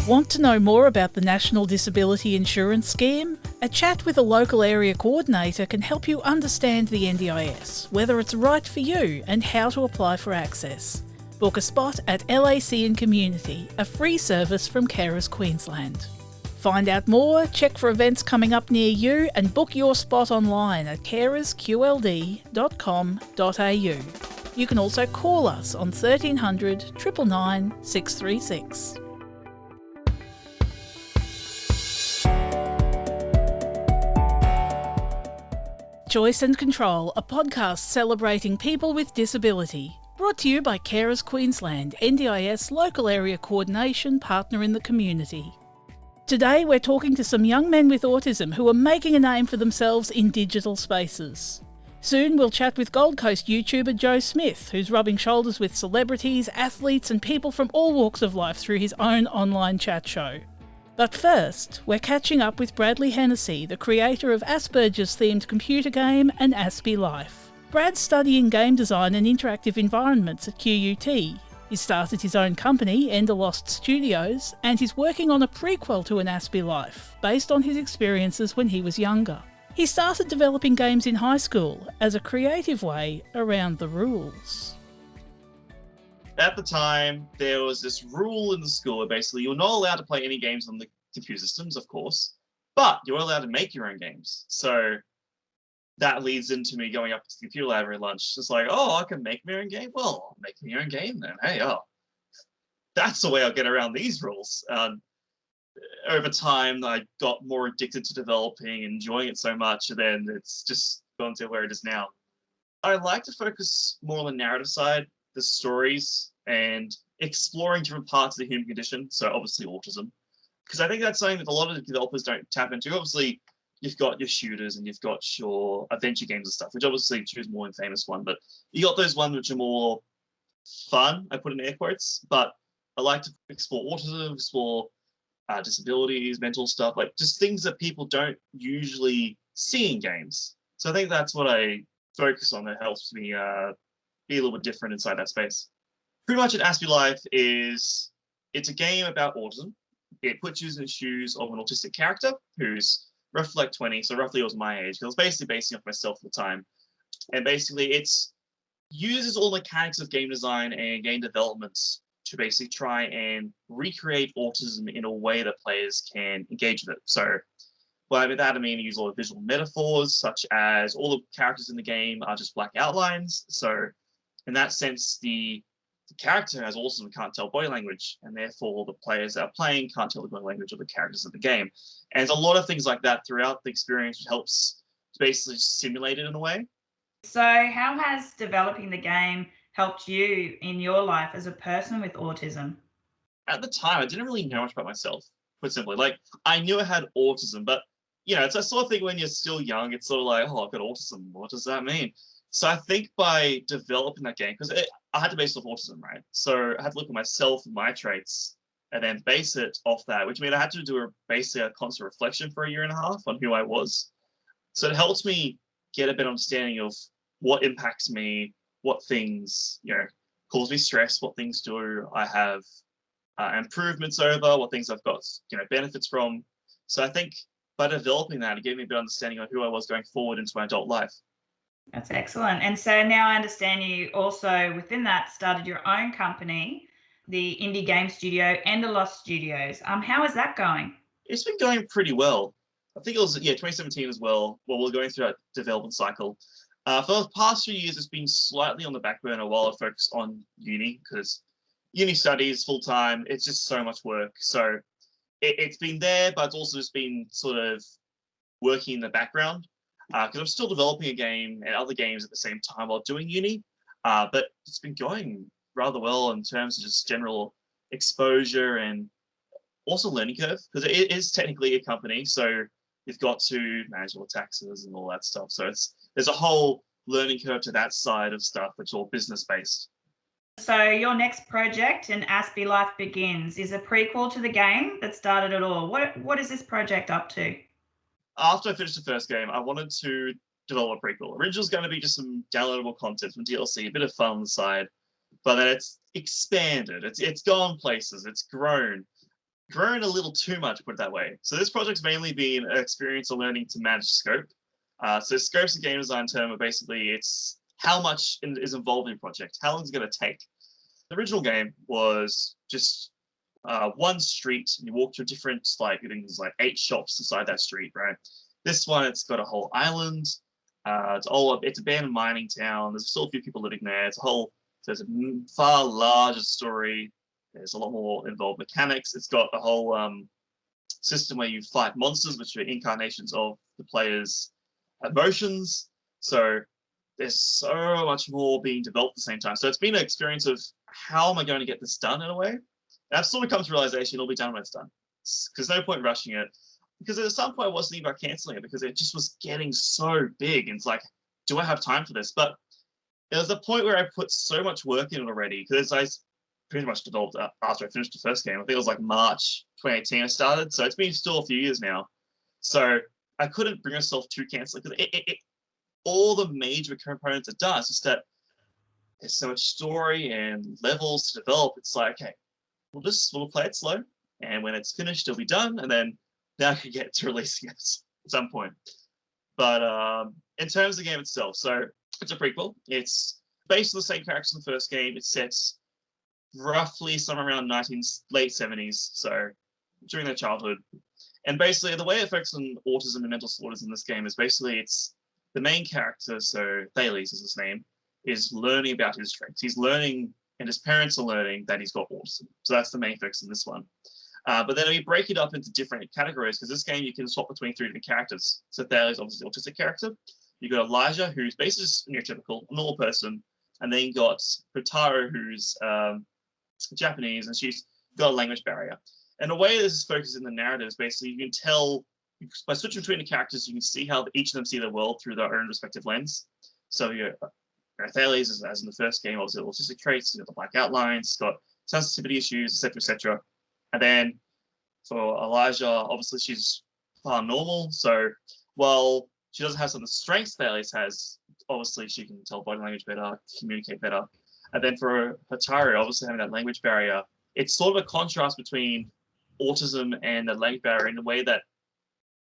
Want to know more about the National Disability Insurance Scheme? A chat with a local area coordinator can help you understand the NDIS, whether it's right for you and how to apply for access. Book a spot at LAC and Community, a free service from Carers Queensland. Find out more, check for events coming up near you and book your spot online at carersqld.com.au. You can also call us on 1300 999 636. Choice and Control, a podcast celebrating people with disability. Brought to you by Carers Queensland, NDIS local area coordination partner in the community. Today we're talking to some young men with autism who are making a name for themselves in digital spaces. Soon we'll chat with Gold Coast YouTuber Joe Smith, who's rubbing shoulders with celebrities, athletes and people from all walks of life through his own online chat show. But first, we're catching up with Bradley Hennessey, the creator of Aspergers-themed computer game An Aspie Life. Brad's studying game design and interactive environments at QUT. He started his own company, EnderLost Studios, and he's working on a prequel to An Aspie Life, based on his experiences when he was younger. He started developing games in high school as a creative way around the rules. At the time, there was this rule in the school where basically you're not allowed to play any games on the computer systems, of course, but you're allowed to make your own games. So that leads into me going up to the computer lab every lunch. It's like, oh, I can make my own game? Well, I'll make my own game then. Hey, that's the way I'll get around these rules. Over time, I got more addicted to developing, enjoying it so much, and then it's just gone to where it is now. I like to focus more on the narrative side, the stories, and exploring different parts of the human condition, so obviously autism. Because I think that's something that a lot of developers don't tap into. Obviously, you've got your shooters and you've got your adventure games and stuff, which obviously choose more than famous one, but you got those ones which are more fun, I put in air quotes, but I like to explore autism, explore disabilities, mental stuff, like just things that people don't usually see in games. So I think that's what I focus on that helps me be a little bit different inside that space. Pretty much An Aspie Life it's a game about autism. It puts you in the shoes of an autistic character who's roughly like 20, so roughly it was my age, because I was basically basing off myself at the time. And basically it uses all the mechanics of game design and game development to basically try and recreate autism in a way that players can engage with it. So by that I mean use all the visual metaphors, such as all the characters in the game are just black outlines. So in that sense, the character has autism and can't tell body language, and therefore the players that are playing can't tell the body language of the characters of the game. And there's a lot of things like that throughout the experience, which helps to basically simulate it in a way. So how has developing the game helped you in your life as a person with autism? At the time, I didn't really know much about myself, put simply. Like, I knew I had autism, but, you know, it's that sort of thing when you're still young, it's sort of like, oh, I've got autism. What does that mean? So I think by developing that game, because I had to base it off autism, right? So I had to look at myself and my traits and then base it off that, which meant I had to do basically a constant reflection for a year and a half on who I was. So it helps me get a better understanding of what impacts me, what things, cause me stress, what things do I have improvements over, what things I've got, benefits from. So I think by developing that, it gave me a better understanding of who I was going forward into my adult life. That's excellent. And so now I understand you also within that started your own company, the indie game studio, EnderLost Studios. How is that going? It's been going pretty well. I think it was 2017 as well. Well, we're going through that development cycle. For the past few years, it's been slightly on the back burner while I focus on uni, because uni studies full time. It's just so much work. So it's been there, but it's also just been sort of working in the background. Because I'm still developing a game and other games at the same time while doing uni, but it's been going rather well in terms of just general exposure and also learning curve, because it is technically a company, so you've got to manage all the taxes and all that stuff. So there's a whole learning curve to that side of stuff, which is all business based. So your next project, An Aspie Life Begins, is a prequel to the game that started it all. What is this project up to? After I finished the first game, I wanted to develop a prequel. Original was going to be just some downloadable content, some DLC, a bit of fun on the side, but then it's expanded. It's gone places. It's grown. grown a little too much, put it that way. So this project's mainly been an experience of learning to manage scope. So scope's a game design term, but basically it's how much is involved in a project, how long is it going to take. The original game was just one street, and you walk through different, like, I think there's like 8 shops inside that street, right? This one, it's got a whole island. It's abandoned mining town. There's still a few people living there. There's a far larger story. There's a lot more involved mechanics. It's got a whole system where you fight monsters, which are incarnations of the player's emotions. So there's so much more being developed at the same time. So it's been an experience of how am I going to get this done in a way? And I've sort of come to realization it'll be done when it's done. Because no point rushing it. Because at some point I wasn't even about cancelling it because it just was getting so big. And it's like, do I have time for this? But there was a point where I put so much work in it already because I pretty much developed after I finished the first game. I think it was like March 2018 I started. So it's been still a few years now. So I couldn't bring myself to cancel it because all the major components it does is that there's so much story and levels to develop. It's like, okay, we'll play it slow. And when it's finished, it'll be done. And then I can get to releasing it at some point. But in terms of the game itself, so it's a prequel. It's based on the same characters in the first game. It's set roughly somewhere around late 70s, so during their childhood. And basically, the way it focuses on autism and mental disorders in this game is basically it's the main character, so Thales is his name, is learning about his strengths. He's learning, and his parents are learning that he's got autism. So that's the main focus in this one. But then we break it up into different categories because this game you can swap between 3 different characters. So Thales is obviously the autistic character. You got Elijah, who's basically just a neurotypical, normal person, and then you got Hotaro, who's Japanese, and she's got a language barrier. And the way this is focused in the narrative is basically you can tell by switching between the characters, you can see how each of them see the world through their own respective lens. So Thales, as in the first game, obviously autistic traits, he's got the black outlines, he's got sensitivity issues, etc., etc. And then for Elijah, obviously she's far normal. So while she doesn't have some of the strengths Thales has, obviously she can tell body language better, communicate better. And then for Hotaro, obviously having that language barrier, it's sort of a contrast between autism and the language barrier in the way that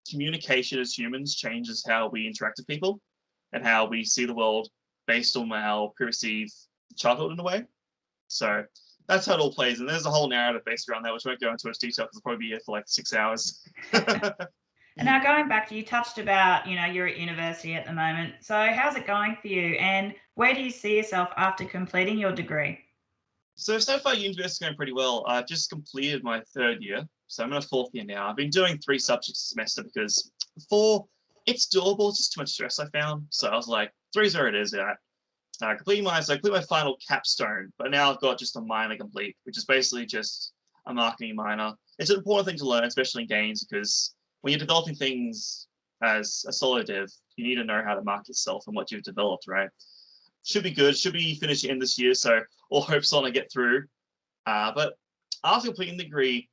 communication as humans changes how we interact with people and how we see the world based on how we perceive childhood in a way. So that's how it all plays. And there's a whole narrative based around that, which I won't go into much detail because I'll probably be here for like 6 hours. And now going back, you touched about, you're at university at the moment. So how's it going for you? And where do you see yourself after completing your degree? So far, university's going pretty well. I've just completed my 3rd year. So I'm in a 4th year now. I've been doing 3 subjects a semester because 4, it's doable. It's just too much stress I found. So I was like, 3's where it is at. I complete my final capstone, but now I've got just a minor complete, which is basically just a marketing minor. It's an important thing to learn, especially in games, because when you're developing things as a solo dev, you need to know how to market yourself and what you've developed, right? Should be good. Should be finished in this year, so all hopes on to get through. But after completing the degree,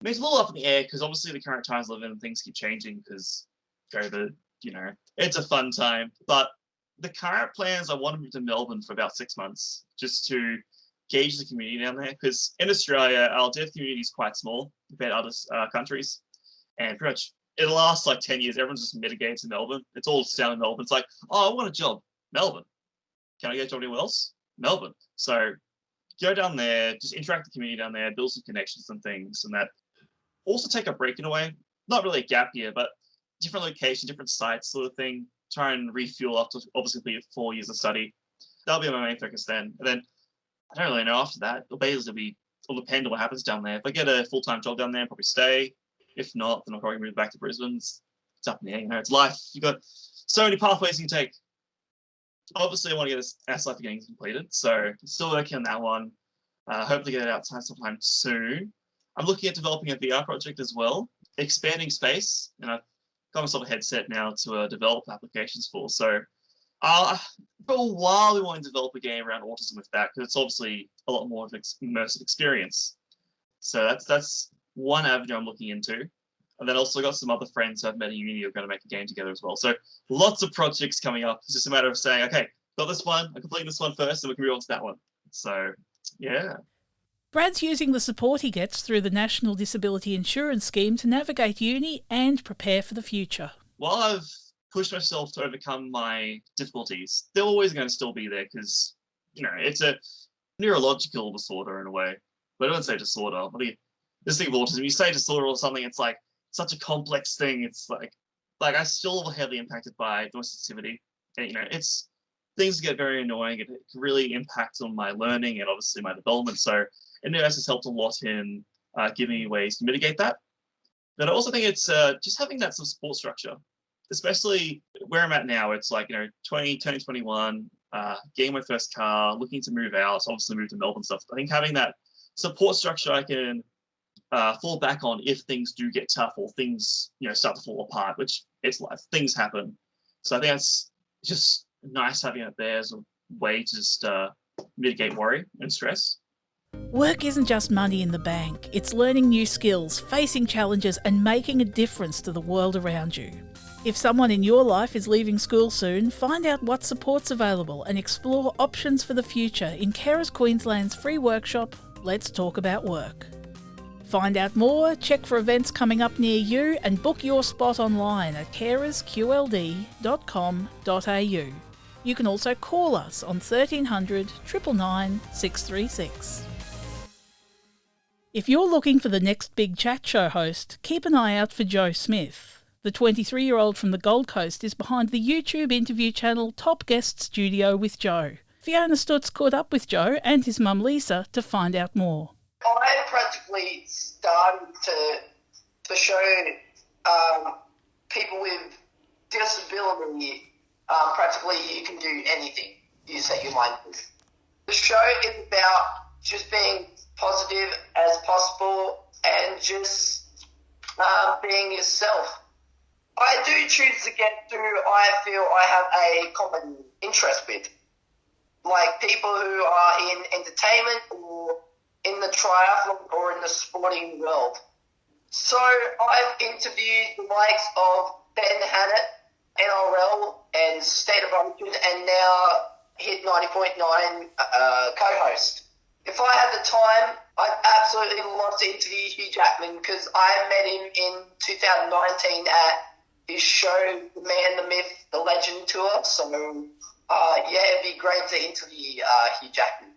I mean, it's a little up in the air because obviously the current times live in and things keep changing because it's a fun time. But the current plans, I want to move to Melbourne for about 6 months just to gauge the community down there. Because in Australia, our dev community is quite small compared to other countries. And pretty much it lasts like 10 years. Everyone's just mitigated to Melbourne. It's all down in Melbourne. It's like, oh, I want a job. Melbourne. Can I get a job anywhere else? Melbourne. So go down there, just interact with the community down there, build some connections and things, and that. Also take a break in a way. Not really a gap year, but different location, different sites sort of thing. Try and refuel after obviously complete 4 years of study. That'll be my main focus then. And then I don't really know after that. It'll basically depend on what happens down there. If I get a full-time job down there, I'll probably stay. If not, then I'll probably move back to Brisbane. It's up in the air, it's life. You've got so many pathways you can take. Obviously, I want to get this An Aspie Life getting completed, so still working on that one. Hopefully get it out sometime soon. I'm looking at developing a VR project as well, expanding space, and I've got myself a headset now to develop applications for. So for a while, we want to develop a game around autism with that, because it's obviously a lot more of an immersive experience. So that's one avenue I'm looking into. And then also got some other friends who I've met at uni who are going to make a game together as well. So lots of projects coming up. It's just a matter of saying, okay, got this one, I'm completing this one first, and we can move on to that one. So, yeah. Brad's using the support he gets through the National Disability Insurance Scheme to navigate uni and prepare for the future. While I've pushed myself to overcome my difficulties, they're always going to still be there because, it's a neurological disorder in a way. But I don't say disorder. This thing of autism, you say disorder or something, it's like such a complex thing. It's like I'm still heavily impacted by noise sensitivity. And, it's things get very annoying. It can really impact on my learning and obviously my development. So Ndis has helped a lot in giving me ways to mitigate that. But I also think it's just having that sort of support structure, especially where I'm at now. It's like, 2021, getting my first car, looking to move out, obviously move to Melbourne stuff. I think having that support structure I can fall back on if things do get tough or things, start to fall apart, which it's life. Things happen. So I think that's just nice having it there as a way to just mitigate worry and stress. Work isn't just money in the bank. It's learning new skills, facing challenges and making a difference to the world around you. If someone in your life is leaving school soon, find out what support's available and explore options for the future in Carers Queensland's free workshop, Let's Talk About Work. Find out more, check for events coming up near you and book your spot online at carersqld.com.au. You can also call us on 1300 999 636. If you're looking for the next big chat show host, keep an eye out for Joe Smith. The 23-year-old from the Gold Coast is behind the YouTube interview channel Top Guest Studio with Joe. Fiona Stutz caught up with Joe and his mum Lisa to find out more. I practically started to show people with disability practically you can do anything you set your mind to. The show is about just being positive as possible and just being yourself. I do choose to get through I feel I have a common interest with, like people who are in entertainment or in the triathlon or in the sporting world. So I've interviewed the likes of Ben Hannett, NRL and State of Origin, and now Hit 90.9 co-host. If I had the time, I'd absolutely love to interview Hugh Jackman because I met him in 2019 at his show, The Man, the Myth, the Legend tour. So, it'd be great to interview Hugh Jackman.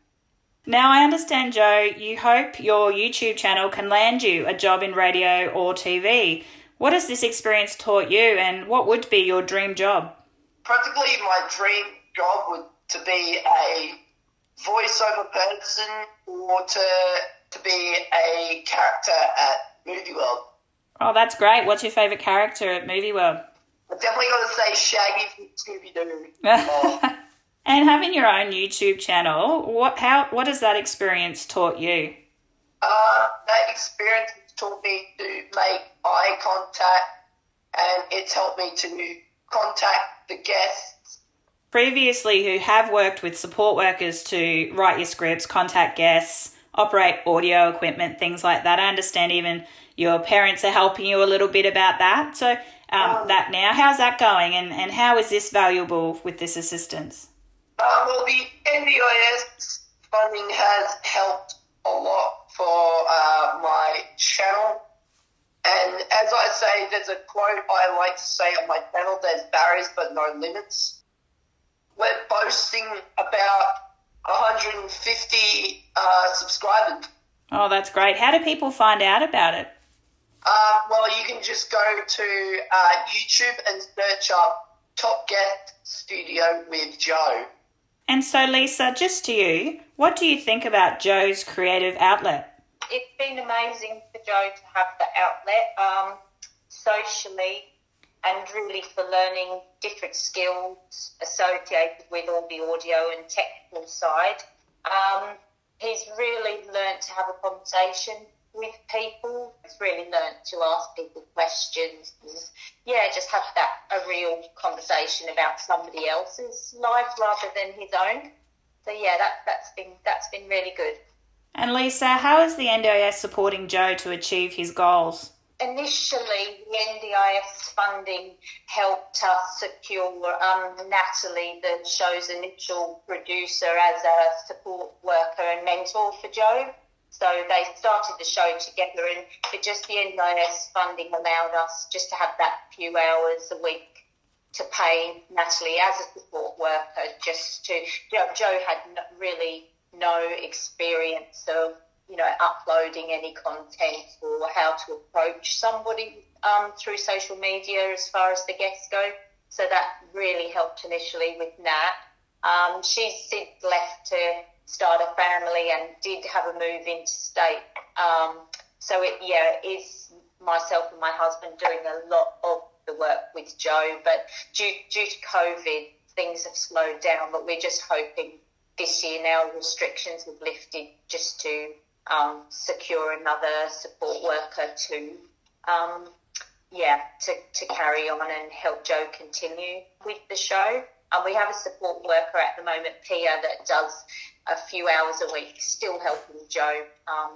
Now, I understand, Joe, you hope your YouTube channel can land you a job in radio or TV. What has this experience taught you and what would be your dream job? Practically my dream job would to be a voiceover person or to be a character at Movie World. Oh, that's great. What's your favourite character at Movie World? I've definitely got to say Shaggy from Scooby-Doo. And having your own YouTube channel, what has that experience taught you? That experience taught me to make eye contact and it's helped me to contact the guests. Previously, who have worked with support workers to write your scripts, contact guests, operate audio equipment, things like that. I understand even your parents are helping you a little bit about that. So that now, how's that going and how is this valuable with this assistance? Well, the NDIS funding has helped a lot for my channel. And as I say, there's a quote I like to say on my channel, there's barriers but no limits. We're boasting about 150 subscribers. Oh, that's great. How do people find out about it? Well, you can just go to YouTube and search up Top Guest Studio with Joe. And so, Lisa, just to you, what do you think about Joe's creative outlet? It's been amazing for Joe to have the outlet socially and really for learning different skills associated with all the audio and technical side. He's really learnt to have a conversation with people. He's really learnt to ask people questions. Just have a real conversation about somebody else's life rather than his own. So that's been really good. And Lisa, how is the NDIS supporting Joe to achieve his goals? Initially, the NDIS funding helped us secure Natalie, the show's initial producer, as a support worker and mentor for Joe. So they started the show together, but just the NDIS funding allowed us just to have that few hours a week to pay Natalie as a support worker, just to, Joe had really no experience of, uploading any content or how to approach somebody through social media as far as the guests go. So that really helped initially with Nat. She's since left to start a family and did have a move interstate. So it is myself and my husband doing a lot of the work with Joe, but due to COVID, things have slowed down, but we're just hoping this year now restrictions have lifted just to secure another support worker to carry on and help Joe continue with the show. We have a support worker at the moment, Pia, that does a few hours a week, still helping Joe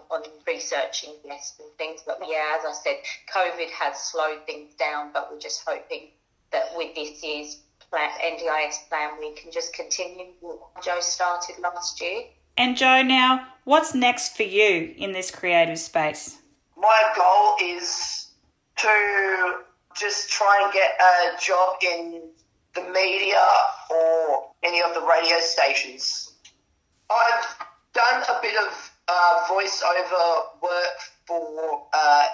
on researching guests and things. But as I said, COVID has slowed things down, but we're just hoping that with this year's NDIS plan, we can just continue what Joe started last year. And Joe, now, what's next for you in this creative space? My goal is to just try and get a job in the media or any of the radio stations. I've done a bit of voiceover work for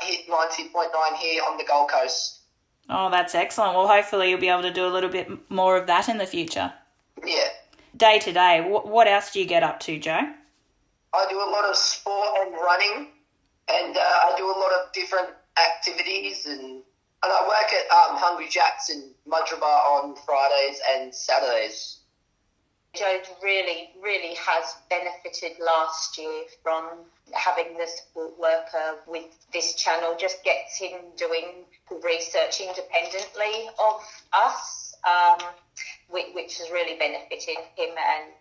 Hit 90.9 here on the Gold Coast. Oh, that's excellent. Well, hopefully you'll be able to do a little bit more of that in the future. Yeah. Day to day, what else do you get up to, Joe? I do a lot of sport and running, and I do a lot of different activities, and I work at Hungry Jack's in Mudgeeraba on Fridays and Saturdays. Joe really, really has benefited last year from having the support worker with this channel. Just gets him doing research independently of us, which has really benefited him and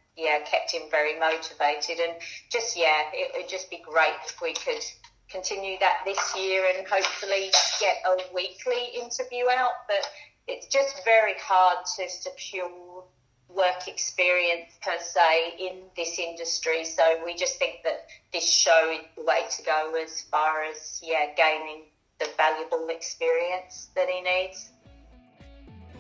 kept him very motivated. And just it would just be great if we could continue that this year and hopefully get a weekly interview out. But it's just very hard to secure work experience per se in this industry, so we just think that this show is the way to go as far as gaining the valuable experience that he needs.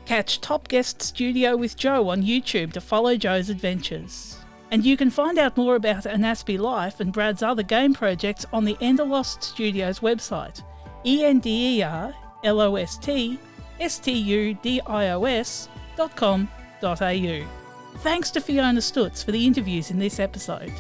Catch Top Guest Studio with Joe on YouTube to follow Joe's adventures. And you can find out more about An Aspie Life and Brad's other game projects on the EnderLost Studios website, EnderLostStudios.com.au. Thanks to Fiona Stutz for the interviews in this episode.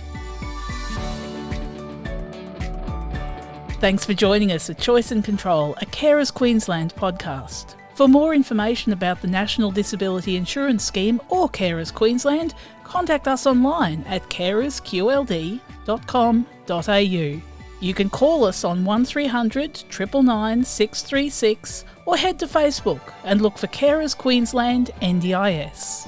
Thanks for joining us at Choice and Control, a Carers Queensland podcast. For more information about the National Disability Insurance Scheme or Carers Queensland, contact us online at carersqld.com.au. You can call us on 1300 999 636 or head to Facebook and look for Carers Queensland NDIS.